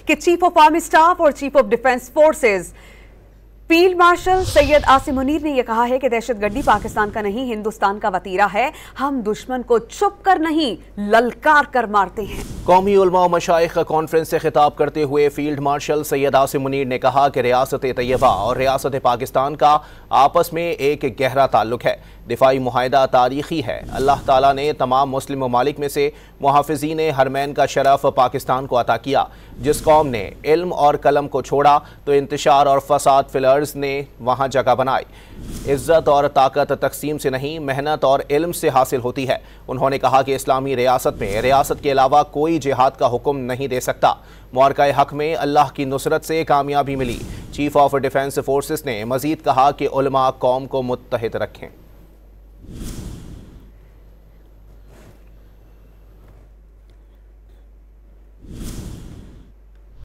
कि chief of army staff और chief of defence forces field marshal Syed Asim Munir ने यह कहा है कि दहशतगर्दी पाकिस्तान का नहीं हिंदुस्तान का वतीरा है। हम दुश्मन को छुप कर नहीं ललकार कर मारते हैं। कौमी उलमा और मशाइख कॉन्फ्रेंस से खिताब करते हुए फील्ड मार्शल सैयद आसिम मुनीर ने कहा कि रियासत तैयबा और रियासत पाकिस्तान का आपस में एक गहरा ताल्लुक है। दिफाई मुआहदा तारीखी है। अल्लाह ताला ने तमाम मुस्लिम ममालिक में से मुहाफ़िज़ीन हरमैन का शरफ पाकिस्तान को अता किया। जिस कौम ने इल्म और कलम को छोड़ा तो इंतशार और फसाद फिलर्स ने वहाँ जगह बनाई। इज़्ज़त और ताकत तकसीम से नहीं, मेहनत और इल्म से हासिल होती है। उन्होंने कहा कि इस्लामी रियासत में रियासत के अलावा कोई जिहाद का हुक्म नहीं दे सकता। मुआरका हक में अल्लाह की नुसरत से कामयाबी मिली। चीफ ऑफ डिफेंस फोर्सेस ने मजीद कहा कि उलमा कौम को मुत्तहिद रखें।